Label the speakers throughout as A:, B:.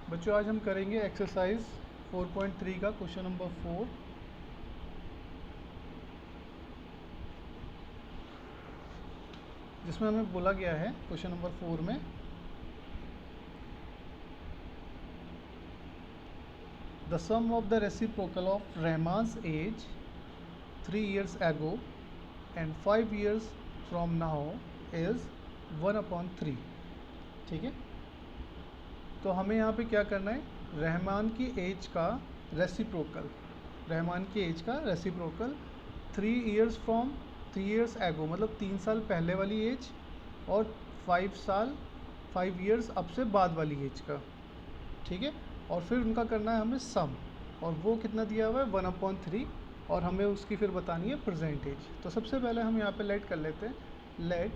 A: बच्चों आज हम करेंगे एक्सरसाइज 4.3 का क्वेश्चन नंबर 4। जिसमें हमें बोला गया है क्वेश्चन नंबर 4 में the sum of the reciprocal of Rahman's age 3 years ago and 5 years from now is 1/3। ठीक है, तो हमें यहाँ पे क्या करना है, रहमान की एज का रेसिप्रोकल, रहमान की एज का रेसिप्रोकल 3 years फ्रॉम 3 years एगो मतलब 3 साल पहले वाली एज और 5 years अब से बाद वाली एज का। ठीक है, और फिर उनका करना है हमें सम, और वो कितना दिया हुआ है 1/3, और हमें उसकी फिर बतानी है प्रेजेंट एज। तो सबसे पहले हम यहाँ पे लेट कर लेते हैं, let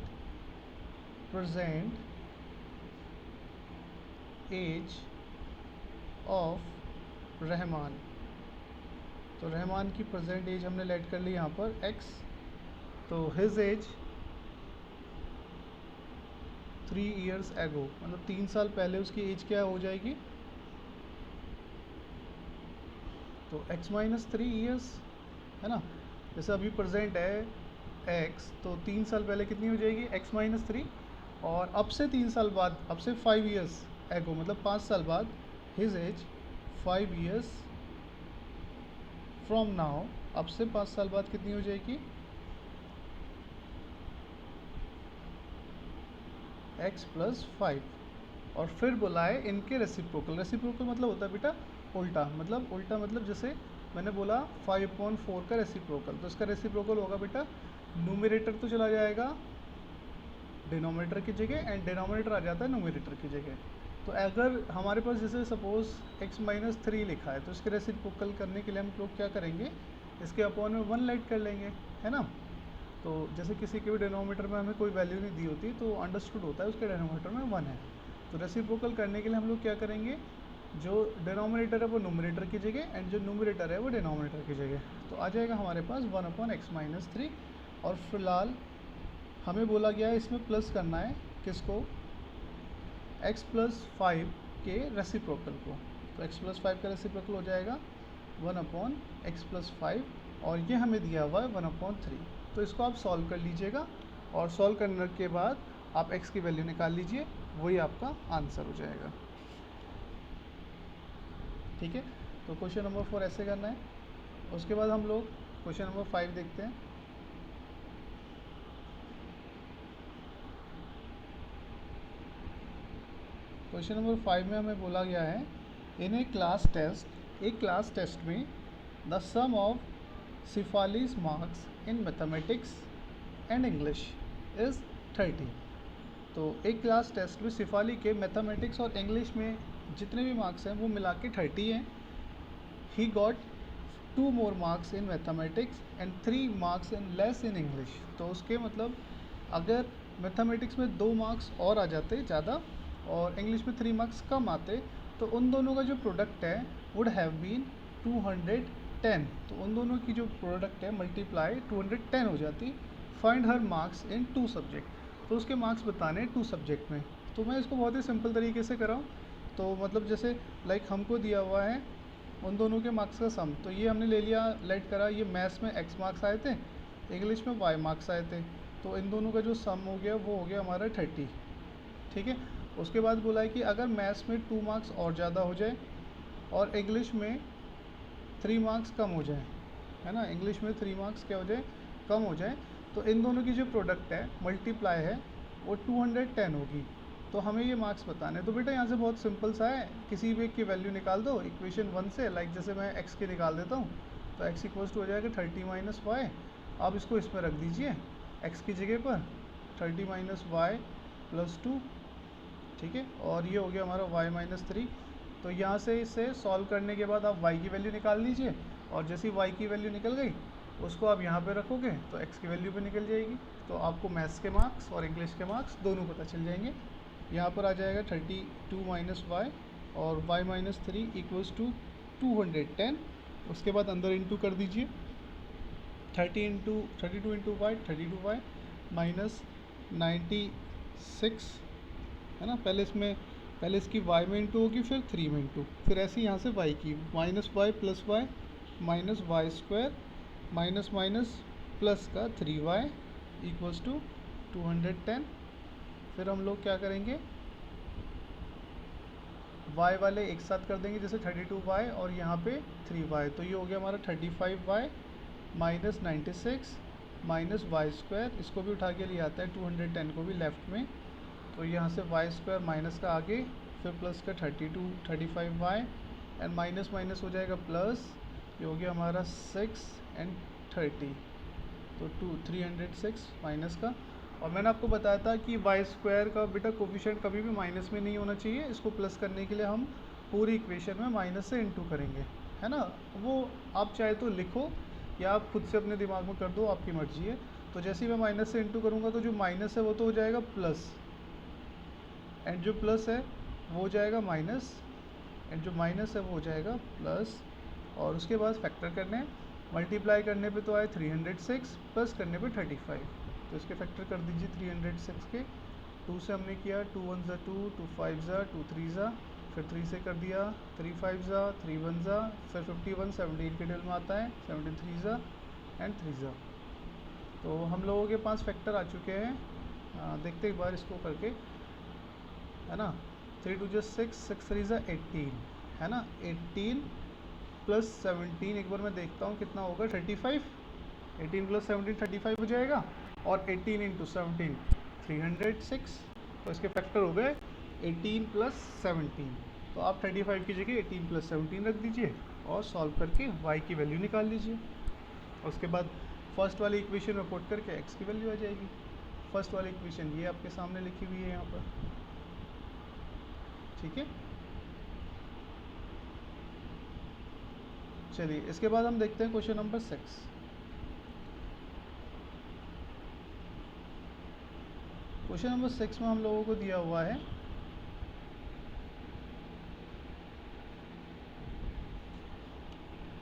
A: present age of Rahman. तो रहमान की प्रेजेंट एज हमने लेट कर ली यहाँ पर x, तो हिज एज 3 years एगो मतलब 3 साल पहले उसकी एज क्या हो जाएगी, तो x - 3 years है ना। जैसे अभी प्रेजेंट है x, तो 3 साल पहले कितनी हो जाएगी x - 3, और अब से 3 साल बाद, अब से 5 years एगो मतलब 5 साल बाद his age 5 years from now, अब से 5 साल बाद कितनी हो जाएगी x + 5। और फिर बोला है इनके रेसिप्रोकल, रेसिप्रोकल मतलब होता है बेटा उल्टा, मतलब उल्टा मतलब जैसे मैंने बोला 5/4 का रेसिप्रोकल, तो इसका रेसिप्रोकल होगा बेटा न्यूमरेटर तो चला जाएगा डिनोमिनेटर की जगह एंड डिनोमिनेटर आ जाता है न्यूमरेटर की जगह। तो अगर हमारे पास जैसे सपोज x - 3 लिखा है, तो इसके रेसिप्रोकल करने के लिए हम लोग क्या करेंगे, इसके अपॉन में 1 लेट कर लेंगे, है ना। तो जैसे किसी के भी डिनोमिनेटर में हमें कोई वैल्यू नहीं दी होती, तो अंडरस्टूड होता है उसके डिनोमिनेटर में 1 है। तो रेसिप्रोकल करने के लिए हम लोग क्या करेंगे, जो डिनोमिनेटर है वो न्यूमरेटर की जगह एंड जो न्यूमरेटर है वो डिनोमिनेटर की जगह, तो आ जाएगा हमारे पास 1/x - 3। और फिलहाल हमें बोला गया है इसमें प्लस करना है किसको, x + 5 के रेसिप्रोकल को। तो x + 5 का रेसिप्रोकल हो जाएगा 1/x + 5, और ये हमें दिया हुआ है 1/3। तो इसको आप सॉल्व कर लीजिएगा, और सॉल्व करने के बाद आप x की वैल्यू निकाल लीजिए, वही आपका आंसर हो जाएगा। ठीक है, तो क्वेश्चन नंबर 4 ऐसे करना है। उसके बाद हम लोग क्वेश्चन नंबर 5 देखते हैं। क्वेश्चन नंबर 5 में हमें बोला गया है इन ए क्लास टेस्ट, एक क्लास टेस्ट में the sum of Shefali's marks in mathematics and English is 30। तो एक क्लास टेस्ट में सिफाली के मैथमेटिक्स और इंग्लिश में जितने भी मार्क्स हैं वो मिला के 30 हैं। He got 2 more marks in mathematics and 3 marks in less in English. तो उसके मतलब अगर मैथमेटिक्स में 2 मार्क्स और आ जाते ज़्यादा और इंग्लिश में 3 मार्क्स कम आते, तो उन दोनों का जो प्रोडक्ट है वुड हैव बीन 210। तो उन दोनों की जो प्रोडक्ट है मल्टीप्लाई 210 हो जाती। Find her marks in 2 subject, तो उसके मार्क्स बताने 2 सब्जेक्ट में। तो मैं इसको बहुत ही सिंपल तरीके से कराऊँ, तो मतलब जैसे लाइक हमको दिया हुआ है उन दोनों के मार्क्स का सम, तो ये हमने ले लिया, लेट करा, ये मैथ्स में x मार्क्स आए थे, इंग्लिश में y मार्क्स आए थे, तो इन दोनों का जो सम हो गया वो हो गया हमारा 30। ठीक है, उसके बाद बोला है कि अगर मैथ्स में 2 मार्क्स और ज़्यादा हो जाए और इंग्लिश में 3 मार्क्स कम हो जाए, है ना, इंग्लिश में 3 मार्क्स क्या हो जाए, कम हो जाए, तो इन दोनों की जो प्रोडक्ट है मल्टीप्लाई है वो 210 होगी। तो हमें ये मार्क्स बताने हैं। तो बेटा यहाँ से बहुत सिंपल सा है, किसी भी एक की वैल्यू निकाल दो इक्वेशन 1 से, लाइक जैसे मैं x की निकाल देता हूँ, तो x = हो जाएगा 30 - y। आप इसको इसमें रख दीजिए x की जगह पर 30 - y + 2। ठीक है, और ये हो गया हमारा y - 3। तो यहाँ से इसे सॉल्व करने के बाद आप y की वैल्यू निकाल लीजिए, और जैसी y की वैल्यू निकल गई उसको आप यहाँ पे रखोगे तो x की वैल्यू भी निकल जाएगी। तो आपको मैथ्स के मार्क्स और इंग्लिश के मार्क्स दोनों पता चल जाएंगे। यहाँ पर आ जाएगा 32 - y और y - 3 = 210। उसके बाद अंदर इंटू कर दीजिए, 32 × y 32y - 96, है ना। पहले इसमें पहले इसकी y में इंटू होगी, फिर 3 में इंटू, फिर ऐसे यहाँ से y की minus y plus y minus y square minus minus plus का 3y इक्वल्स टू 210। फिर हम लोग क्या करेंगे, y वाले एक साथ कर देंगे, जैसे 32y और यहाँ पे 3y, तो ये हो गया हमारा 35y minus 96 minus y square, इसको भी उठा के लिए आता है 210 को भी लेफ़्ट में, तो यहाँ से वाई स्क्वायर माइनस का आगे, फिर प्लस का 35y एंड माइनस माइनस हो जाएगा प्लस, ये हो गया हमारा 6 एंड 30, तो 306 माइनस का। और मैंने आपको बताया था कि वाई स्क्वायर का बेटा कोफिशिएंट कभी भी माइनस में नहीं होना चाहिए, इसको प्लस करने के लिए हम पूरी इक्वेशन में माइनस से इंटू करेंगे, है ना। वो आप चाहे तो लिखो या आप खुद से अपने दिमाग में कर दो, आपकी मर्जी है। तो जैसे ही मैं माइनस से इंटू करूँगा तो जो माइनस है वो तो हो जाएगा प्लस, एंड जो प्लस है वो हो जाएगा माइनस, एंड जो माइनस है वो हो जाएगा प्लस, और उसके बाद फैक्टर करने हैं, मल्टीप्लाई करने पे तो आए 306 प्लस करने पे 35, तो इसके फैक्टर कर दीजिए 306 के। 2 से हमने किया 2 1 ज़ा 2, 2 5 ज़ा 2 3 ज़ा, फिर 3 से कर दिया 3 5 ज़ा 3 1 ज़ा, फिर 51 17 के डेल में आता है 17 3 ज़ा एंड 3 ज़ा। तो हम लोगों के पास फैक्टर आ चुके हैं, देखते एक बार इसको करके, है ना। 3 2 ज़ा 6, 6 3 ज़ा 18, है ना। 18 प्लस 17 एक बार मैं देखता हूँ कितना होगा, 35, 18 प्लस 17 35 हो जाएगा, और 18 इंटू 17 306, तो इसके फैक्टर हो गए 18 प्लस 17, तो आप 35 की जगह 18 प्लस 17 रख दीजिए और सॉल्व करके y की वैल्यू निकाल लीजिए। उसके बाद फर्स्ट वाली इक्वेशन में पुट करके x की वैल्यू आ जाएगी। फर्स्ट वाली इक्वेशन ये आपके सामने लिखी हुई है यहाँ पर, ठीक है। चलिए इसके बाद हम देखते हैं क्वेश्चन नंबर 6। क्वेश्चन नंबर 6 में हम लोगों को दिया हुआ है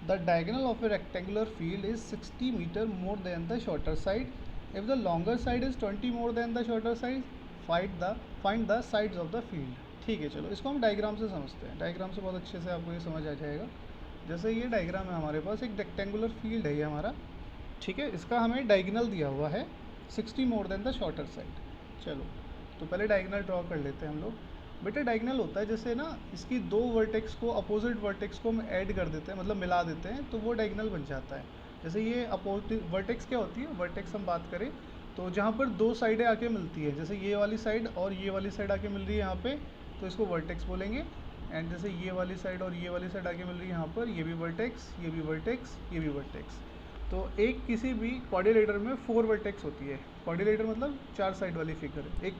A: the diagonal of a rectangular field is 60 metre more than the shorter side, if the longer side is 20 more than the shorter side, find the sides of the field. ठीक है, चलो इसको हम डायग्राम से समझते हैं। डायग्राम से बहुत अच्छे से आपको ये समझ आ जाएगा। जैसे ये डायग्राम है हमारे पास, एक रेक्टेंगुलर फील्ड है ये हमारा, ठीक है। इसका हमें डायगोनल दिया हुआ है 60 मोर देन द शॉर्टर साइड। चलो तो पहले डायगोनल ड्रॉ कर लेते हैं हम लोग। बेटा डायगोनल होता है जैसे ना, इसकी दो वर्टेक्स को, अपोजिट वर्टेक्स को हम ऐड कर देते हैं, मतलब मिला देते हैं, तो वो डायगोनल बन जाता है। जैसे ये अपोजिट वर्टेक्स क्या होती है, वर्टेक्स हम बात करें तो जहाँ पर दो साइडें आके मिलती है, जैसे ये वाली साइड और ये वाली साइड आके मिल रही है यहाँ पे, तो इसको वर्टेक्स बोलेंगे। एंड जैसे ये वाली साइड और ये वाली साइड आके मिल रही है यहाँ पर, ये भी वर्टेक्स, ये भी वर्टेक्स, ये भी वर्टेक्स। तो एक किसी भी क्वाड्रिलेटर में 4 वर्टेक्स होती है। क्वाड्रिलेटर मतलब 4 साइड वाली फिगर, एक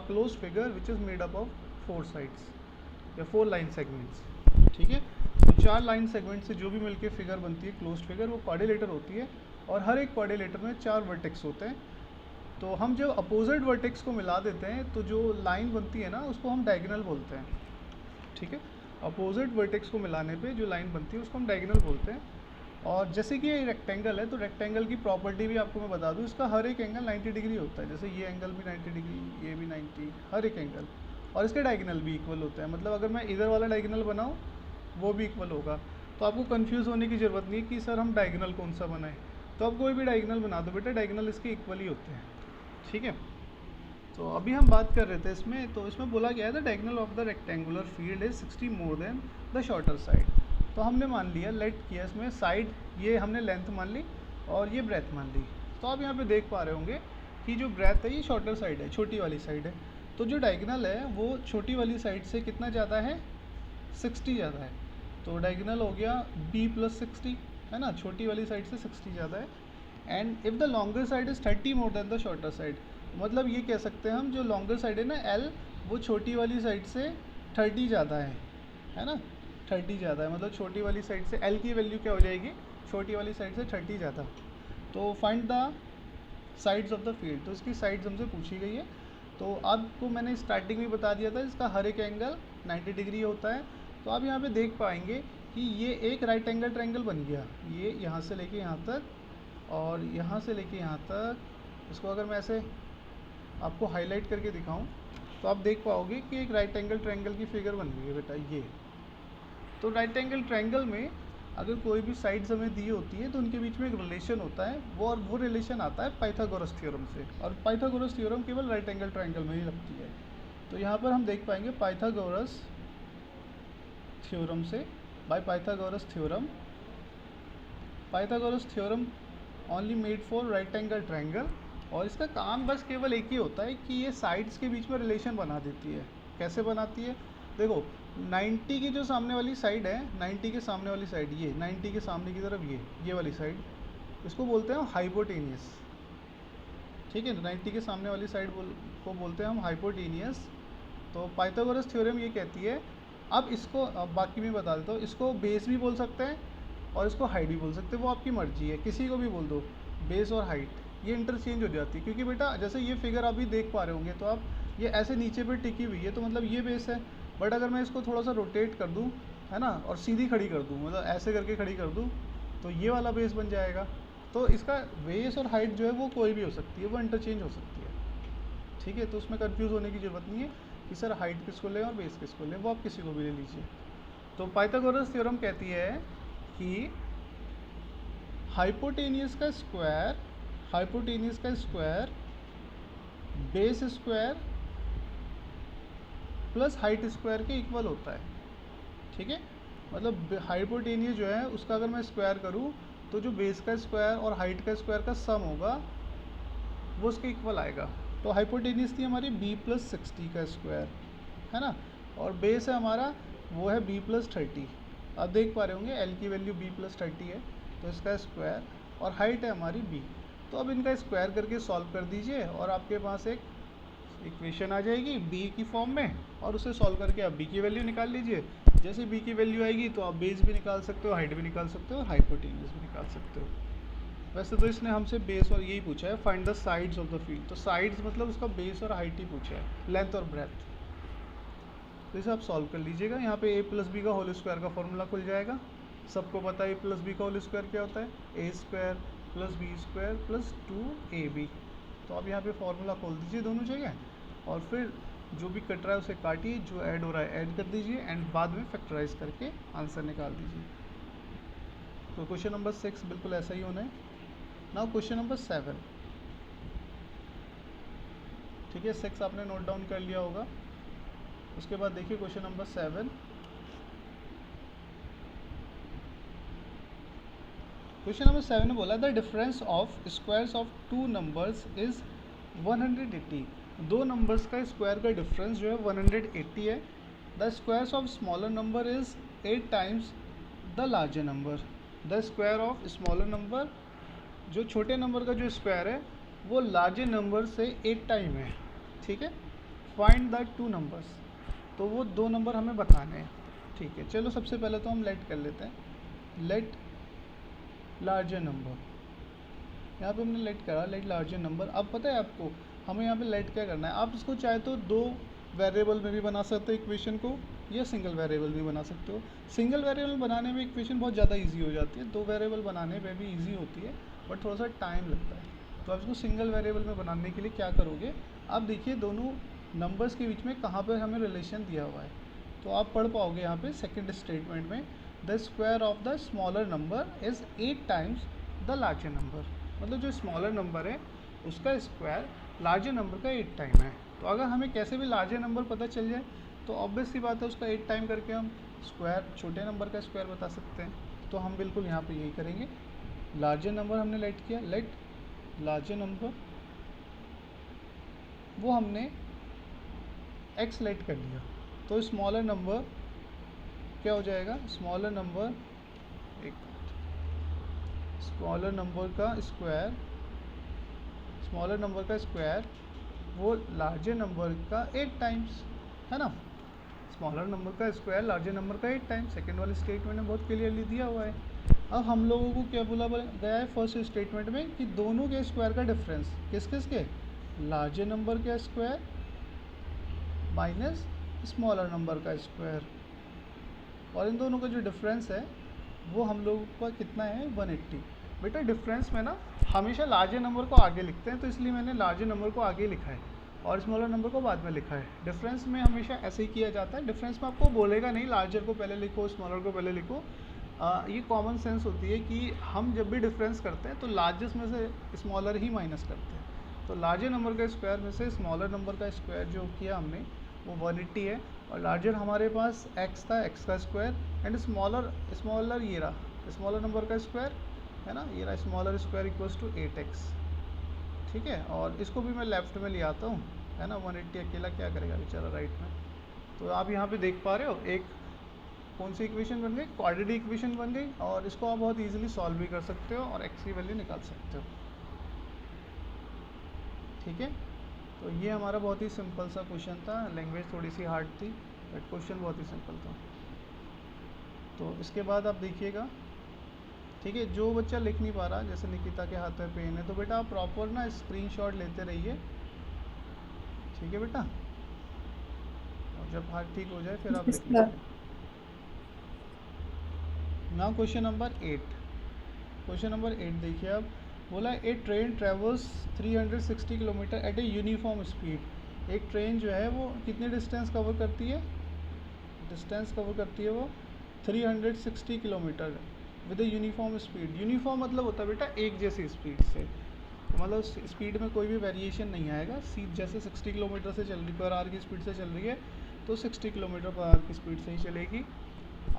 A: closed figure which is made up of 4 sides या 4 लाइन सेगमेंट्स, ठीक है। तो 4 लाइन सेगमेंट से जो भी मिलके फिगर बनती है क्लोज्ड फिगर, वो क्वाड्रिलेटर होती है। और हर एक क्वाड्रिलेटर में 4 वर्टेक्स होते हैं। तो हम जब अपोजिट वर्टेक्स को मिला देते हैं तो जो लाइन बनती है ना, उसको हम डायगोनल बोलते हैं, ठीक है। अपोजिट वर्टेक्स को मिलाने पे जो लाइन बनती है उसको हम डायगोनल बोलते हैं। और जैसे कि ये रेक्टेंगल है, तो रेक्टेंगल की प्रॉपर्टी भी आपको मैं बता दूं, इसका हर एक एंगल 90 डिग्री होता है। जैसे ये एंगल भी 90 डिग्री, ये भी 90, हर एक एंगल। और इसके डायगोनल भी इक्वल होता है, मतलब अगर मैं इधर वाला डायगोनल बनाऊं वो भी इक्वल होगा। तो आपको कंफ्यूज होने की ज़रूरत नहीं है कि सर हम डायगोनल कौन सा बनाएं। तो आप कोई भी डायगोनल बना दो बेटा, डायगोनल इसके इक्वल ही होते हैं, ठीक है। तो अभी हम बात कर रहे थे इसमें, तो इसमें बोला गया है the diagonal of the rectangular field is 60 more than the shorter side. तो हमने मान लिया, लेट किया इसमें साइड, ये हमने लेंथ मान ली और ये ब्रेथ मान ली। तो आप यहाँ पे देख पा रहे होंगे कि जो ब्रेथ है ये शॉर्टर साइड है, छोटी वाली साइड है। तो जो डायगोनल है वो छोटी वाली साइड से कितना ज़्यादा है, 60 ज़्यादा है। तो डायगोनल हो गया b + 60, है ना, छोटी वाली साइड से 60 ज़्यादा है। And if the longer side is 30 more than the shorter side, मतलब ये कह सकते हैं हम, जो लॉन्गर साइड है ना l, वो छोटी वाली साइड से 30 ज़्यादा है ना, 30 ज़्यादा है। मतलब छोटी वाली साइड से l की वैल्यू क्या हो जाएगी, छोटी वाली साइड से 30 ज़्यादा। तो find the sides of the field, तो इसकी साइड्स हमसे पूछी गई है। तो आपको मैंने स्टार्टिंग में बता दिया था इसका हर एक एंगल 90 डिग्री होता है। तो आप यहाँ पे देख पाएंगे कि ये एक राइट एंगल ट्रायंगल बन गया, ये यहाँ से लेके यहाँ तक और यहाँ से लेके यहाँ तक। इसको अगर मैं ऐसे आपको हाईलाइट करके दिखाऊं तो आप देख पाओगे कि एक राइट एंगल ट्रायंगल की फिगर बन रही है बेटा ये। तो राइट एंगल ट्रायंगल में अगर कोई भी साइड्स हमें दी होती है तो उनके बीच में एक रिलेशन होता है, वो रिलेशन आता है पाइथागोरस थ्योरम से, और पाइथागोरस थ्योरम केवल राइट एंगल ट्रायंगल में ही लगती है। तो यहाँ पर हम देख पाएंगे पाइथागोरस थ्योरम से, by Pythagoras theorem only made for right angle triangle. और इसका काम बस केवल एक ही होता है कि ये साइड्स के बीच में रिलेशन बना देती है। कैसे बनाती है? देखो 90 की जो सामने वाली साइड है, 90 के सामने वाली साइड ये, 90 के सामने की तरफ ये वाली साइड, इसको बोलते हैं हम हाइपोटेनियस। ठीक है, 90 के सामने वाली साइड को बोलते हैं हम हाइपोटेनियस। तो पाइथागोरस थ्योरम ये कहती है, अब इसको बाकी में बता देता हूँ, इसको बेस भी बोल सकते हैं और इसको हाइट भी बोल सकते हैं, वो आपकी मर्जी है, किसी को भी बोल दो। बेस और हाइट ये इंटरचेंज हो जाती है, क्योंकि बेटा जैसे ये फिगर अभी देख पा रहे होंगे तो आप, ये ऐसे नीचे पे टिकी हुई है तो मतलब ये बेस है। बट अगर मैं इसको थोड़ा सा रोटेट कर दूँ, है ना, और सीधी खड़ी कर दूँ, मतलब ऐसे करके खड़ी कर दूँ, तो ये वाला बेस बन जाएगा। तो इसका बेस और हाइट जो है वो कोई भी हो सकती है, वो इंटरचेंज हो सकती है। ठीक है, तो उसमें कंफ्यूज होने की ज़रूरत नहीं है कि सर हाइट किसको लें और बेस किसको लें, वो आप किसी को भी ले लीजिए। तो पाइथागोरस थ्योरम कहती है कि हाइपोटेनियस का square base square plus height square के इक्वल होता है। ठीक है, मतलब हाइपोटेनियस जो है उसका अगर मैं स्क्वायर करूँ तो जो बेस का स्क्वायर और हाइट का स्क्वायर का सम होगा वो उसके इक्वल आएगा। तो हाइपोटेनियस थी हमारी b+60 का स्क्वायर, है ना, और बेस है हमारा वो है b+30। आप देख पा रहे होंगे l की वैल्यू b+30 है, तो इसका स्क्वायर, और हाइट है हमारी b। तो अब इनका स्क्वायर करके सॉल्व कर दीजिए और आपके पास एक इक्वेशन आ जाएगी b की फॉर्म में, और उसे सॉल्व करके आप b की वैल्यू निकाल लीजिए। जैसे b की वैल्यू आएगी तो आप बेस भी निकाल सकते हो, हाइट भी निकाल सकते हो, और हाइपोटेनियस भी निकाल सकते हो। वैसे तो इसने हमसे बेस और यही पूछा है, find the sides of the field. तो साइड्स मतलब उसका बेस और हाइट ही पूछा है, लेंथ और ब्रेथ। तो इसे आप सॉल्व कर लीजिएगा। यहाँ पे a+b का होल स्क्वायर का फॉर्मूला खुल जाएगा। सबको पता है a+b का होल स्क्वायर क्या होता है, a² + b² + 2ab। तो आप यहाँ पे फॉर्मूला खोल दीजिए दोनों जगह, और फिर जो भी कट रहा है उसे काटिए, जो ऐड हो रहा है ऐड कर दीजिए, एंड बाद में फैक्टराइज करके आंसर निकाल दीजिए। तो क्वेश्चन नंबर 6 बिल्कुल ऐसा ही होना है। Now question number 7। ठीक है, 6 आपने नोट डाउन कर लिया होगा। उसके बाद देखिए क्वेश्चन नंबर 7। क्वेश्चन नंबर 7 ने बोला the difference of squares of 2 numbers is 180। दो नंबर्स का स्क्वायर का डिफरेंस जो है 180 है। The squares of smaller number is 8 times the larger number. The square of smaller number, जो छोटे नंबर का जो स्क्वायर है वो लार्जर नंबर से 8 टाइम है। ठीक है, फाइंड द 2 नंबर्स। तो वो 2 नंबर हमें बताने हैं। ठीक है, चलो सबसे पहले तो हम लेट कर लेते हैं, लेट लार्जर नंबर। यहाँ पे हमने लेट करा, लेट लार्जर नंबर। अब पता है आपको हमें यहाँ पे लेट क्या करना है, आप इसको चाहे तो 2 वेरिएबल में भी बना सकते हो इक्वेशन को, या सिंगल वेरिएबल भी बना सकते हो। सिंगल वेरिएबल बनाने में इक्वेशन बहुत ज़्यादा इजी हो जाती है, 2 वेरिएबल बनाने में भी इजी होती है, बट थोड़ा सा टाइम लगता है। तो आप इसको सिंगल वेरिएबल में बनाने के लिए क्या करोगे, आप देखिए दोनों नंबर्स के बीच में कहाँ पर हमें रिलेशन दिया हुआ है। तो आप पढ़ पाओगे यहाँ पे सेकंड स्टेटमेंट में, the square of the smaller number is 8 times the larger number. मतलब जो स्मॉलर नंबर है उसका स्क्वायर लार्जर नंबर का 8 टाइम है। तो अगर हमें कैसे भी लार्जर नंबर पता चल जाए तो ऑब्वियस सी बात है उसका 8 टाइम करके हम स्क्वायर छोटे नंबर का स्क्वायर बता सकते हैं। तो हम बिल्कुल यहाँ पे यही करेंगे। लार्जर नंबर हमने लेट किया, लेट लार्जर नंबर, वो हमने x लेट कर लिया। तो स्मॉलर नंबर क्या हो जाएगा, स्मॉलर नंबर स्मॉलर नंबर का स्क्वायर वो लार्जर नंबर का 8 टाइम्स, है ना। स्मॉलर नंबर का स्क्वायर लार्जर नंबर का 8 टाइम्स, सेकेंड वाले स्टेटमेंट में बहुत क्लियरली दिया हुआ है। अब हम लोगों को क्या बोला गया है फर्स्ट स्टेटमेंट में कि दोनों के स्क्वायर का डिफरेंस किस किस के, लार्जर नंबर का स्क्वायर माइनस स्मॉलर नंबर का स्क्वायर, और इन दोनों का जो डिफरेंस है वो हम लोगों का कितना है 180। बेटा डिफरेंस में ना हमेशा लार्जर नंबर को आगे लिखते हैं, तो इसलिए मैंने लार्जर नंबर को आगे लिखा है। और स्मॉलर नंबर को बाद में लिखा है। डिफरेंस में हमेशा ऐसे ही किया जाता है, डिफरेंस में आपको बोलेगा नहीं लार्जर को पहले लिखो स्मॉलर को पहले लिखो। ये कॉमन सेंस होती है कि हम जब भी डिफरेंस करते हैं तो लार्जेस्ट में से स्मॉलर ही माइनस करते हैं। तो लार्जर नंबर का स्क्वायर में से स्मॉलर नंबर का स्क्वायर जो किया हमने वो 180 है, और लार्जर हमारे पास x था, x का स्क्वायर, एंड स्मॉलर ये रहा स्मॉलर नंबर का स्क्वायर है ना, ये रहा smaller square equals to 8x। ठीक है, और इसको भी मैं लेफ्ट में ले आता हूँ है ना, 180 अकेला क्या करेगा बेचारा राइट में। तो आप यहाँ पे देख पा रहे हो एक कौन सी इक्वेशन बन गई, क्वाड्रेटिक इक्वेशन बन गई, और इसको आप बहुत इजीली सॉल्व भी कर सकते हो और x की वैल्यू निकाल सकते हो। ठीक है, तो ये हमारा बहुत ही सिंपल सा क्वेश्चन था, लैंग्वेज थोड़ी सी हार्ड थी बट क्वेश्चन बहुत ही सिंपल था। तो इसके बाद आप देखिएगा, ठीक है, जो बच्चा लिख नहीं पा रहा, जैसे निकिता के हाथ में पेन है, तो बेटा आप प्रॉपर ना स्क्रीनशॉट लेते रहिए। ठीक है बेटा, और जब हाथ ठीक हो जाए फिर आप लिख लीजिए। Now question number 8। Question number 8 देखिए, आप बोला a train travels 360 kilometre at a uniform speed. एक ट्रेन जो है वो कितने डिस्टेंस कवर करती है, डिस्टेंस कवर करती है वो 360 kilometre with A uniform speed. Uniform मतलब होता है बेटा एक जैसी स्पीड से, तो मतलब स्पीड में कोई भी वेरिएशन नहीं आएगा। जैसे 60 किलोमीटर से चल रही पर आवर की स्पीड से चल रही है तो 60 किलोमीटर पर आवर की स्पीड से ही चलेगी।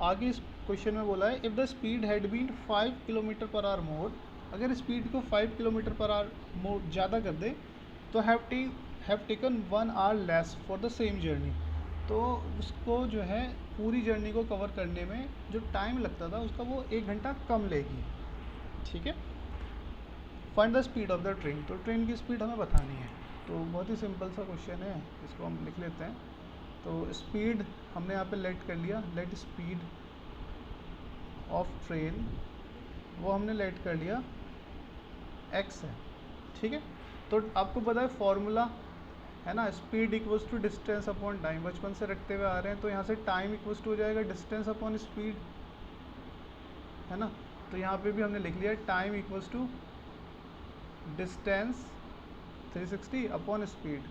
A: आगे इस क्वेश्चन में बोला है if the speed had been 5 kilometre per hour more, अगर स्पीड को 5 किलोमीटर पर आवर मोर ज़्यादा कर दे तो have taken 1 our less for the same journey. तो उसको जो है पूरी जर्नी को कवर करने में जो टाइम लगता था उसका वो 1 घंटा कम लेगी। ठीक है, find the speed of the train, तो ट्रेन की स्पीड हमें बतानी है। तो बहुत ही सिंपल सा क्वेश्चन है, इसको हम लिख लेते हैं। तो स्पीड हमने यहाँ पे लेट कर लिया, लेट स्पीड ऑफ ट्रेन वो हमने लेट कर लिया x है। ठीक है, तो आपको पता है फॉर्मूला है ना, speed equals to distance upon time, बचपन से रखते हुए आ रहे हैं। तो यहाँ से टाइम इक्वल्स टू हो जाएगा डिस्टेंस अपॉन स्पीड है ना। तो यहाँ पे भी हमने लिख लिया time equals to distance 360 upon speed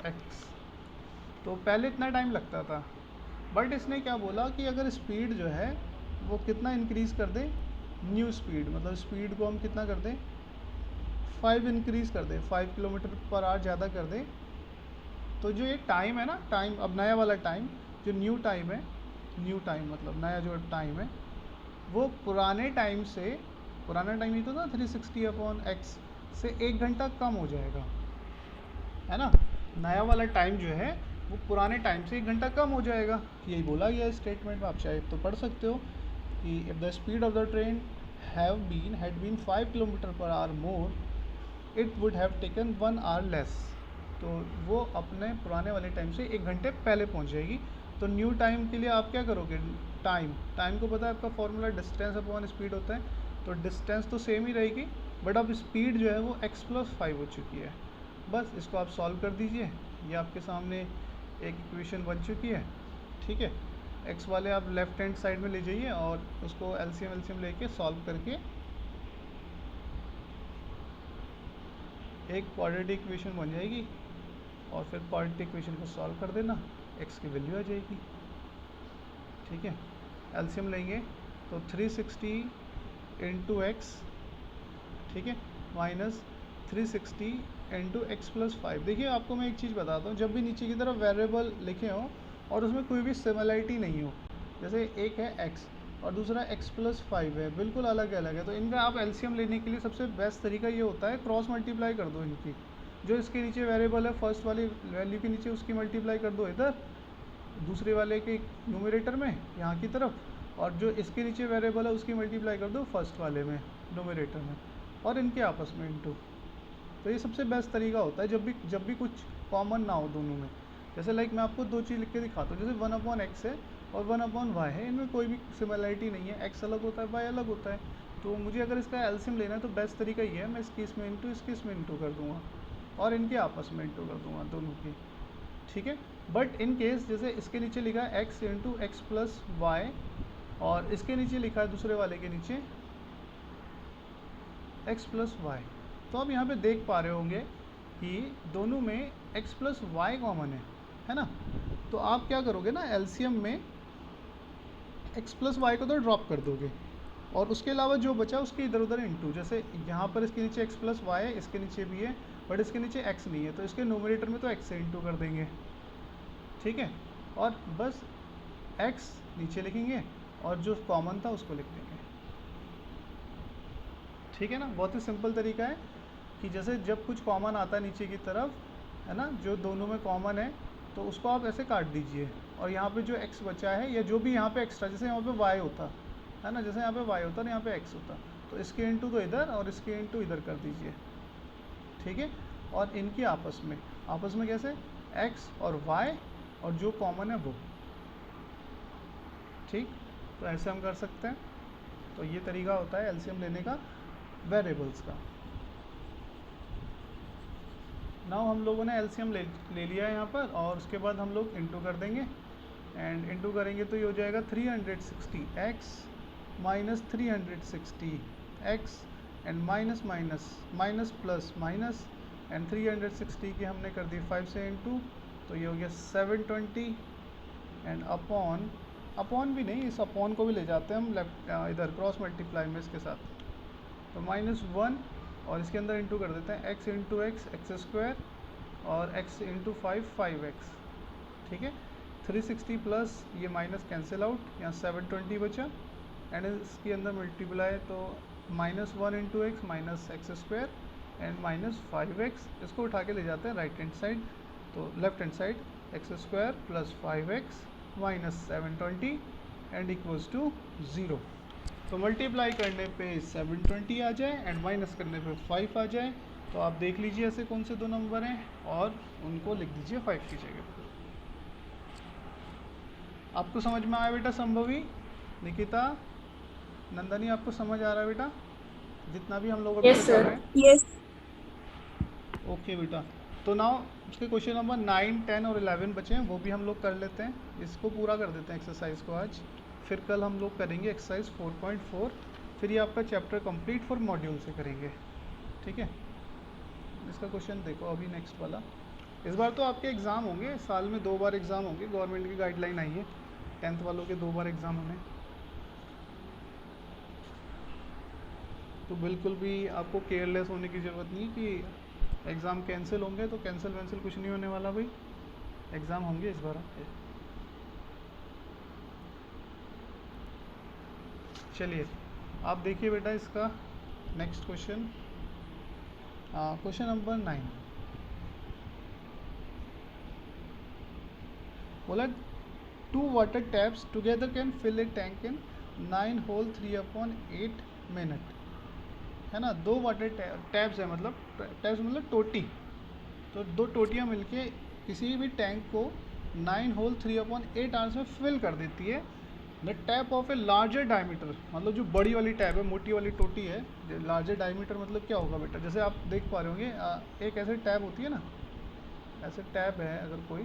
A: x। तो पहले इतना टाइम लगता था, बट इसने क्या बोला कि अगर स्पीड जो है वो कितना इंक्रीज़ कर दे, न्यू स्पीड मतलब स्पीड को हम कितना कर दें 5 इंक्रीज़ कर दें, 5 किलोमीटर पर आवर ज़्यादा कर दें। तो जो ये टाइम है ना, टाइम अब नया वाला टाइम जो न्यू टाइम है, न्यू टाइम मतलब नया जो टाइम है वो पुराने टाइम से, पुराना टाइम ही तो था 360 अपॉन x से 1 घंटा कम हो जाएगा है ना। नया वाला टाइम जो है वो पुराने टाइम से 1 घंटा कम हो जाएगा, यही बोला गया स्टेटमेंट में। आप चाहे तो पढ़ सकते हो कि if the speed of the train had been 5 kilometre per hour more it would have taken 1 our less. तो वो अपने पुराने वाले टाइम से 1 घंटे पहले पहुंच जाएगी। तो न्यू टाइम के लिए आप क्या करोगे, टाइम को पता है आपका फॉर्मूला डिस्टेंस अपॉन स्पीड होता है, तो डिस्टेंस तो सेम ही रहेगी बट अब स्पीड जो है वो x+5 हो चुकी है। बस इसको आप सॉल्व कर दीजिए, ये आपके सामने एक इक्वेशन बन चुकी है। ठीक है, x वाले आप लेफ्ट हैंड साइड में ले जाइए और उसको एलसीएम लेके सॉल्व करके एक क्वाड्रेटिक इक्वेशन बन जाएगी, और फिर क्वाड्रेटिक इक्वेशन को सॉल्व कर देना, x की वैल्यू आ जाएगी। ठीक है, एलसीएम लेंगे तो 360 इंटू एक्स, ठीक है, माइनस 360 इंटू x+5। देखिए आपको मैं एक चीज़ बताता हूँ, जब भी नीचे की तरफ वेरिएबल लिखे हों और उसमें कोई भी सिमिलरिटी नहीं हो, जैसे एक है x और दूसरा x+5 है, बिल्कुल अलग अलग है, तो इनका आप एलसीएम लेने के लिए सबसे बेस्ट तरीका ये होता है क्रॉस मल्टीप्लाई कर दो इनकी। जो इसके नीचे वेरिएबल है फर्स्ट वाली वैल्यू के नीचे उसकी मल्टीप्लाई कर दो इधर दूसरे वाले के न्यूमरेटर में यहाँ की तरफ, और जो इसके नीचे वेरिएबल है उसकी मल्टीप्लाई कर दो फर्स्ट वाले में न्यूमरेटर में, और इनके आपस में इंटू। तो ये सबसे बेस्ट तरीका होता है जब भी कुछ कॉमन ना हो दोनों में। जैसे लाइक मैं आपको दो चीज़ लिख के दिखाता हूँ, जैसे 1/x है और 1/y है, इनमें कोई भी सिमिलरिटी नहीं है, x अलग होता है y अलग होता है। तो मुझे अगर इसका एलसीएम लेना है तो बेस्ट तरीका ये है, मैं इसकी इसमें इंटू इसकी इसमें इंटू कर दूँगा और इनके आपस में इंटू कर दूँगा दोनों की। ठीक है, बट इन केस जैसे इसके नीचे लिखा है x इंटू x+y और इसके नीचे लिखा है दूसरे वाले के नीचे x+y, तो आप यहाँ पे देख पा रहे होंगे कि दोनों में x प्लस वाई कॉमन है ना, तो आप क्या करोगे ना, एलसीएम में x प्लस वाई को तो ड्रॉप कर दोगे और उसके अलावा जो बचा उसके इधर उधर इंटू, जैसे यहाँ पर इसके नीचे x प्लस वाई है, इसके नीचे भी है बट इसके नीचे x नहीं है, तो इसके नोमिनेटर में तो x से इंटू कर देंगे, ठीक है, और बस x नीचे लिखेंगे और जो कॉमन था उसको लिख देंगे, ठीक है ना। बहुत ही सिंपल तरीका है कि जैसे जब कुछ कॉमन आता है नीचे की तरफ, है ना, जो दोनों में कॉमन है तो उसको आप ऐसे काट दीजिए और यहाँ पे जो x बचा है या जो भी यहाँ पे एक्स्ट्रा, जैसे यहाँ पे y होता है ना, जैसे यहाँ पे y होता है यहाँ पे x होता, तो इसके इंटू तो इधर और इसके इंटू इधर कर दीजिए, ठीक है, और इनकी आपस में कैसे x और y और जो कॉमन है वो, ठीक, तो ऐसे हम कर सकते हैं। तो ये तरीका होता है एलसीएम लेने का वेरिएबल्स का। नाउ हम लोगों ने एलसीएम ले लिया है यहाँ पर, और उसके बाद हम लोग इंटू कर देंगे, एंड इंटू करेंगे तो ये हो जाएगा 360x minus 360x and minus minus minus plus minus, and 360 की हमने कर दी 5 से इंटू, तो ये हो गया 720 एंड अपॉन भी नहीं, इस अपॉन को भी ले जाते हैं हम लेफ्ट इधर क्रॉस मल्टीप्लाई में इसके साथ, तो -1 और इसके अंदर इंटू कर देते हैं x into x x square और x इंटू 5x, ठीक है, 360 प्लस ये माइनस कैंसिल आउट, यहाँ 720 बचा एंड इसके अंदर मल्टीप्लाई, तो -1 into x minus x square and -5x, इसको उठा के ले जाते हैं राइट हैंड साइड, तो left hand side x square plus 5x minus 720 and equals to 0। तो मल्टीप्लाई करने पे 720 आ जाए एंड माइनस करने पे 5 आ जाए, तो आप देख लीजिए ऐसे कौन से दो नंबर हैं और उनको लिख दीजिए 5 की जगह। आपको समझ में आया बेटा संभवी, निकिता, नंदनी, आपको समझ आ रहा है बेटा जितना भी हम लोग अभी कर रहे हैं?
B: यस।
A: ओके बेटा, तो नाउ उसके क्वेश्चन नंबर 9, 10 और 11 बचे हैं, वो भी हम लोग कर लेते हैं, इसको पूरा कर देते हैं एक्सरसाइज को आज, फिर कल हम लोग करेंगे एक्सरसाइज 4.4, फिर ये आपका चैप्टर कंप्लीट फॉर मॉड्यूल से करेंगे, ठीक है। इसका क्वेश्चन देखो अभी नेक्स्ट वाला, इस बार तो आपके एग्ज़ाम होंगे, साल में 2 बार एग्ज़ाम होंगे, गवर्नमेंट की गाइडलाइन आई है 10th वालों के 2 बार एग्ज़ाम होने, तो बिल्कुल भी आपको केयरलेस होने की ज़रूरत नहीं कि एग्ज़ाम कैंसिल होंगे, तो कैंसिल वैंसिल कुछ नहीं होने वाला भाई, एग्ज़ाम होंगे इस बार आपके। चलिए आप देखिए बेटा इसका नेक्स्ट क्वेश्चन, क्वेश्चन नंबर 9, बोला 2 water taps together can fill a tank in 9 whole 3/8 minute, है ना, 2 वाटर टैप्स है, मतलब टैप्स मतलब टोटी, तो 2 टोटियाँ मिलके किसी भी टैंक को 9 होल 3/8 आवर्स में फिल कर देती है। The tap of a larger diameter, मतलब जो बड़ी वाली टैप है, मोटी वाली टोटी है, लार्जर डायमीटर मतलब क्या होगा बेटा, जैसे आप देख पा रहे होंगे एक ऐसे टैप होती है ना, ऐसे टैप है अगर कोई,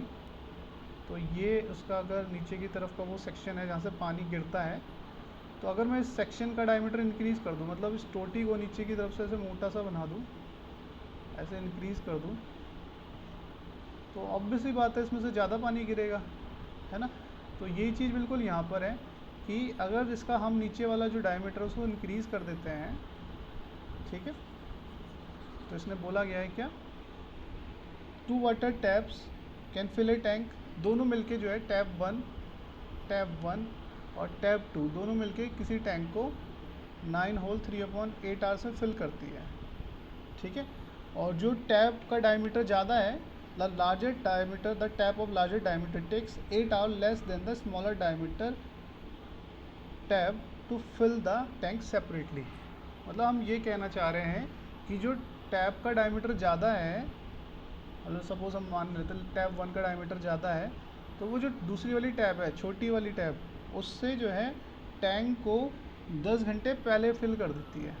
A: तो ये उसका अगर नीचे की तरफ का वो सेक्शन है जहाँ से पानी गिरता है, तो अगर मैं इस सेक्शन का डायमीटर इंक्रीज़ कर दूँ, मतलब इस टोटी को नीचे की तरफ से ऐसे मोटा सा बना दूँ, ऐसे इंक्रीज़ कर दूँ, तो ऑब्वियसली बात है इसमें से ज़्यादा पानी गिरेगा, है ना। तो यही चीज़ बिल्कुल यहाँ पर है कि अगर इसका हम नीचे वाला जो डायमीटर है उसको इंक्रीज़ कर देते हैं, ठीक है, तो इसने बोला गया है क्या, 2 water taps can fill a tank, दोनों मिलके जो है टैप 1 और टैप 2 दोनों मिलके किसी टैंक को 9 होल 3/8 आवर्स में फिल करती है, ठीक है, और जो टैप का डायमीटर ज़्यादा है, the larger diameter, the tap of larger diameter takes 8 hours less than the smaller diameter tap to fill the tank separately। मतलब हम ये कहना चाह रहे हैं कि जो टैप का डायमीटर ज़्यादा है, मतलब सपोज हम मान लेते हैं टैप 1 का डायमीटर ज़्यादा है, तो वो जो दूसरी वाली टैप है, छोटी वाली टैप, उससे जो है टैंक को 10 घंटे पहले फिल कर देती है।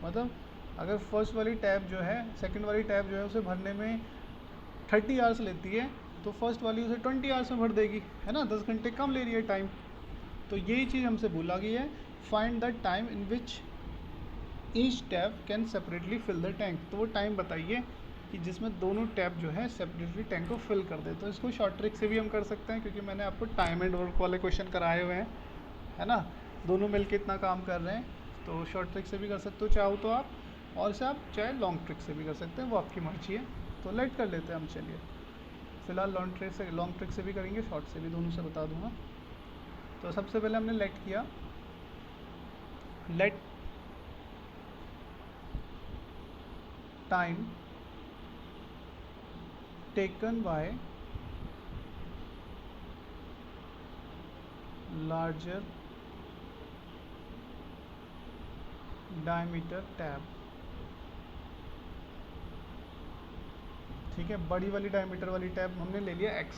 A: मतलब अगर फर्स्ट वाली टैप जो है, सेकंड वाली टैप जो है उसे भरने में 30 आवर्स लेती है, तो फर्स्ट वाली उसे 20 आवर्स में भर देगी, है ना, 10 घंटे कम ले रही है टाइम। तो यही चीज़ हमसे बोला गई है, find the time in which each tap can separately fill the tank, तो वो टाइम बताइए कि जिसमें दोनों टैब जो है सेपरेटली टैंक को फिल कर दे। तो इसको शॉर्ट ट्रिक से भी हम कर सकते हैं, क्योंकि मैंने आपको टाइम एंड वर्क वाले क्वेश्चन कराए हुए हैं, है ना, दोनों मिलके इतना काम कर रहे हैं। तो शॉर्ट ट्रिक से भी कर सकते हो चाहो तो आप, और इसे आप चाहे लॉन्ग ट्रिक से भी कर सकते हैं, वो आपकी मर्जी है। तो लेट कर लेते हैं हम। चलिए फिलहाल लॉन्ग ट्रिक से भी करेंगे, शॉर्ट से भी, दोनों से बता दूंगा। तो सबसे पहले हमने लेट किया, let time taken by larger diameter tap. ठीक है, बड़ी वाली डायमीटर वाली टैब हमने ले लिया x।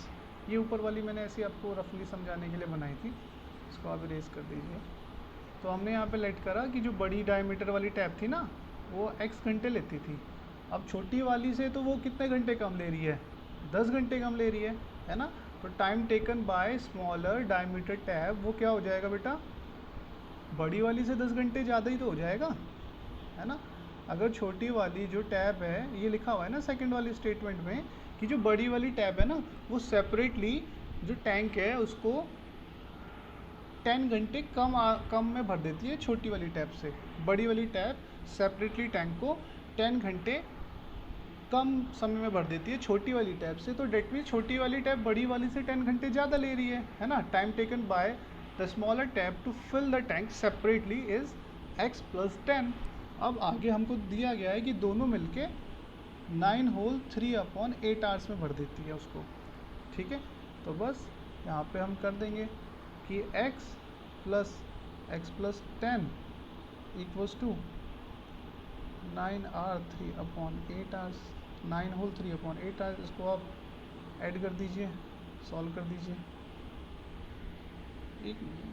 A: ये ऊपर वाली मैंने ऐसी आपको रफली समझाने के लिए बनाई थी, इसको आप इरेज कर दीजिए। तो हमने यहाँ पे लेट करा कि जो बड़ी डायमीटर वाली टैब थी ना, वो x घंटे लेती थी। अब छोटी वाली से तो वो कितने घंटे कम ले रही है, 10 घंटे कम ले रही है ना। तो time taken bye smaller diameter tab वो क्या हो जाएगा बेटा, बड़ी वाली से 10 घंटे ज़्यादा ही तो हो जाएगा, है ना। अगर छोटी वाली जो टैब है, ये लिखा हुआ है ना सेकंड वाली स्टेटमेंट में कि जो बड़ी वाली टैब है ना, वो सेपरेटली जो टैंक है उसको 10 घंटे कम में भर देती है छोटी वाली टैब से। बड़ी वाली टैब सेपरेटली टैंक को 10 घंटे कम समय में भर देती है छोटी वाली टैब से। तो डेट मीन छोटी वाली टैब बड़ी वाली से 10 घंटे ज़्यादा ले रही है ना। Time taken by the smaller tap to fill the tank separately is x + 10। अब आगे हमको दिया गया है कि दोनों मिलके 9 होल 3/8 आवर्स में भर देती है उसको। ठीक है, तो बस यहाँ पे हम कर देंगे कि x + 10 equals to 9r 3/8 hours, 9 whole 3/8 hours. इसको आप ऐड कर दीजिए, सॉल्व कर दीजिए। एक minute,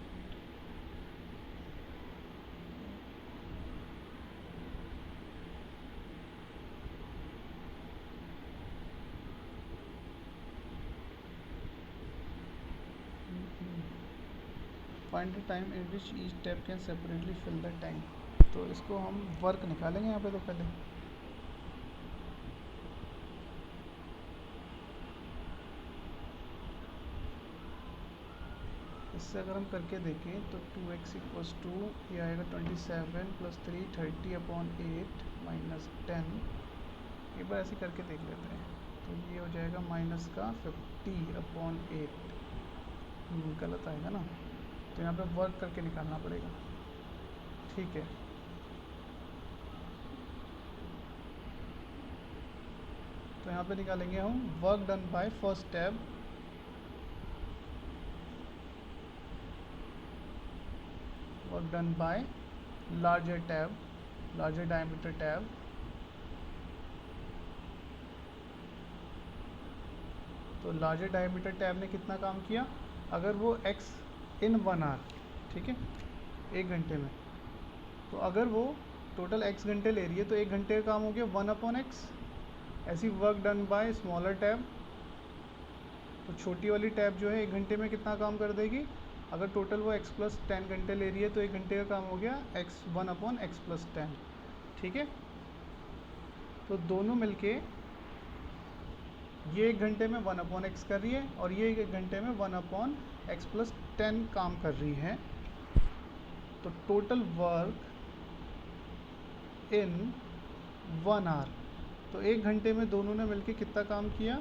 A: find the time in which each tap can separately fill the tank. तो इसको हम वर्क निकालेंगे यहाँ पे। तो पहले इससे अगर हम करके देखें तो 2x = 2, ये आएगा 27 + 3 30/8 - 10। एक बार ऐसे करके देख लेते हैं। तो ये हो जाएगा माइनस का 50/8, गलत आएगा ना, तो यहाँ पे वर्क करके निकालना पड़ेगा। ठीक है, तो यहाँ पे निकालेंगे हम work done by first tab work done by larger tab, larger diameter tab. तो लार्जर डायमीटर टैब ने कितना काम किया, अगर वो x इन 1 आवर, ठीक है, 1 घंटे में, तो अगर वो टोटल x घंटे ले रही है तो 1 घंटे का काम हो गया 1/x। ऐसी work done bye smaller tab, तो छोटी वाली टैब जो है 1 घंटे में कितना काम कर देगी, अगर टोटल वो x + 10 घंटे ले रही है तो 1 घंटे का काम हो गया 1/x + 10। ठीक है, तो दोनों मिलके ये 1 घंटे में 1/x कर रही है और ये 1 घंटे में 1/x + 10 काम कर रही है। तो टोटल वर्क इन 1 आवर, तो 1 घंटे में दोनों ने मिलके कितना काम किया,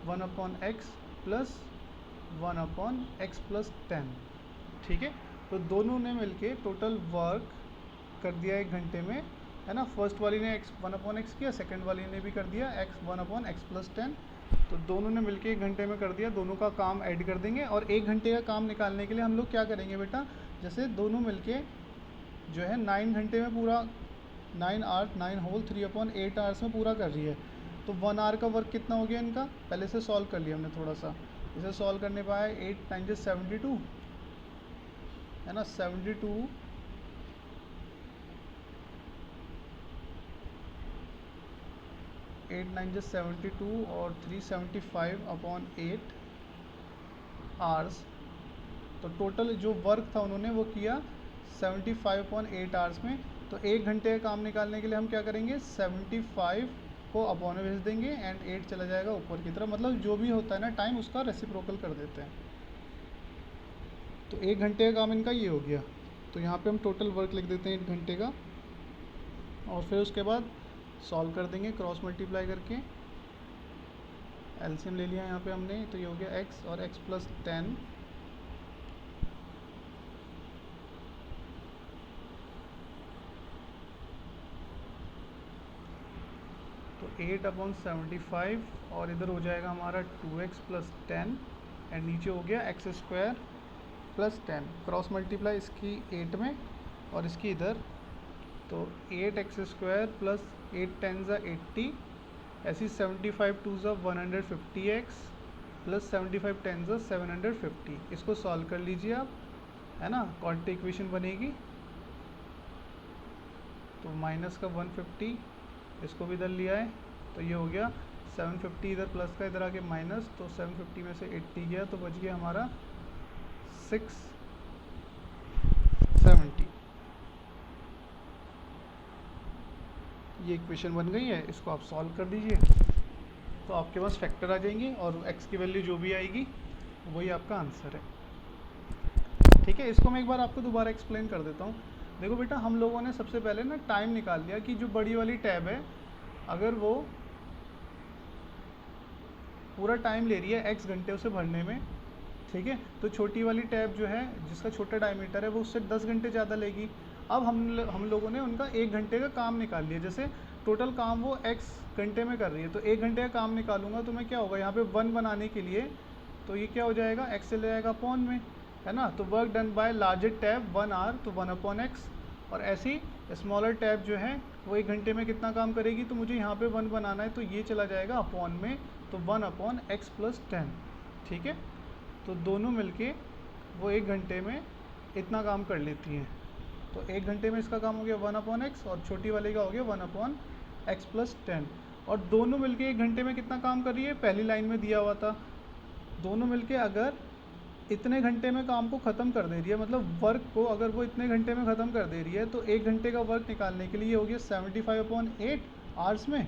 A: 1/x + 1/x + 10। ठीक है, तो दोनों ने मिलके टोटल वर्क कर दिया 1 घंटे में, है ना। फर्स्ट वाली ने 1/x किया, सेकंड वाली ने भी कर दिया 1/x + 10। तो दोनों ने मिलके 1 घंटे में कर दिया, दोनों का काम ऐड कर देंगे। और 1 घंटे का काम निकालने के लिए हम लोग क्या करेंगे बेटा, जैसे दोनों मिलके जो है 9 घंटे में पूरा 9 होल 3/8 आवर्स में पूरा कर रही है, तो 1 आवर का वर्क कितना हो गया इनका, पहले से सॉल्व कर लिया हमने थोड़ा सा। इसे सॉल्व करने पाया 8 9 72, है ना, 72 8 9 72 और 375/8 आवर्स। तो टोटल जो वर्क था उन्होंने वो किया 75/8 आवर्स में। तो 1 घंटे का काम निकालने के लिए हम क्या करेंगे, 75 को अपॉन में भेज देंगे एंड 8 चला जाएगा ऊपर की तरफ, मतलब जो भी होता है ना टाइम उसका रेसिप्रोकल कर देते हैं। तो 1 घंटे का काम इनका ये हो गया। तो यहाँ पे हम टोटल वर्क लिख देते हैं 1 घंटे का, और फिर उसके बाद सॉल्व कर देंगे क्रॉस मल्टीप्लाई करके। एलसीएम ले लिया यहाँ पे हमने, तो ये हो गया x और x प्लस 10 तो 8/75 और इधर हो जाएगा हमारा 2x प्लस 10 एंड नीचे हो गया x square plus 10। Cross multiply इसकी 8 में और इसकी इधर, तो 8x स्क्वायर प्लस 8 10 ज़ा 80, ऐसी 75 2 ज़ा 150x प्लस 75 10 ज़ा 750। इसको सॉल्व कर लीजिए आप, है ना, क्वाड्रेटिक इक्वेशन बनेगी। तो माइनस का 150 इसको भी इधर लिया है, तो ये हो गया 750 इधर प्लस का इधर आके माइनस, तो 750 में से 80 गया तो बच गया हमारा 670। ये इक्वेशन बन गई है, इसको आप सॉल्व कर दीजिए तो आपके पास फैक्टर आ जाएंगे और x की वैल्यू जो भी आएगी वही आपका आंसर है। ठीक है, इसको मैं एक बार आपको दोबारा एक्सप्लेन कर देता हूँ। देखो बेटा, हम लोगों ने सबसे पहले ना टाइम निकाल लिया कि जो बड़ी वाली टैब है अगर वो पूरा टाइम ले रही है x घंटे उसे भरने में, ठीक है, तो छोटी वाली टैब जो है जिसका छोटा डायमीटर है वो उससे 10 घंटे ज़्यादा लेगी। अब हम लोगों ने उनका 1 घंटे का काम निकाल लिया, जैसे टोटल काम वो x घंटे में कर रही है, तो 1 घंटे का काम निकालूंगा तो मैं क्या होगा यहाँ पे 1 बनाने के लिए, तो ये क्या हो जाएगा, x से ले जाएगा अपॉन में, है ना। तो work done by larger tap 1 hour, तो 1/x। और ऐसी स्मॉलर टैब जो है वो 1 घंटे में कितना काम करेगी, तो मुझे यहाँ पे 1 बनाना है, तो ये चला जाएगा अपॉन में, तो 1/x प्लस 10। ठीक है, तो दोनों मिलके वो 1 घंटे में इतना काम कर लेती हैं। तो 1 घंटे में इसका काम हो गया 1/x और छोटी वाले का हो गया 1/x प्लस 10। और दोनों मिलके 1 घंटे में कितना काम कर रही है, पहली लाइन में दिया हुआ था, दोनों मिलके अगर इतने घंटे में काम को ख़त्म कर दे रही है, मतलब वर्क को अगर वो इतने घंटे में ख़त्म कर दे रही है, तो 1 घंटे का वर्क निकालने के लिए ये हो गया 75/8 आवर्स में।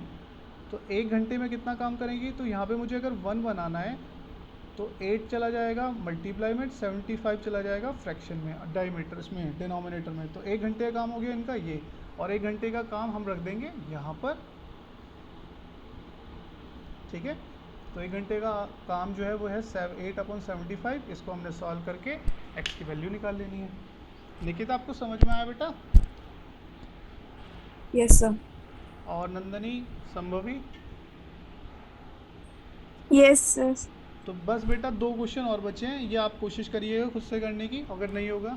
A: तो 1 घंटे में कितना काम करेंगी, तो यहाँ पे मुझे अगर 1 बनाना है तो 8 चला जाएगा मल्टीप्लाई में, 75 चला जाएगा फ्रैक्शन में, डायमीटर इसमें डिनोमिनेटर में। तो 1 घंटे का काम हो गया इनका ये, और 1 घंटे का काम हम रख देंगे यहाँ पर। ठीक है, तो 1 घंटे का काम जो है वो है 8/75। इसको हमने सॉल्व करके x की वैल्यू निकाल लेनी है। निकिता, आपको समझ में आया बेटा?
B: Yes sir.
A: और नंदनी, संभवी?
B: Yes sir.
A: तो बस बेटा 2 क्वेश्चन और बचे हैं, ये आप कोशिश करिएगा खुद से करने की, अगर नहीं होगा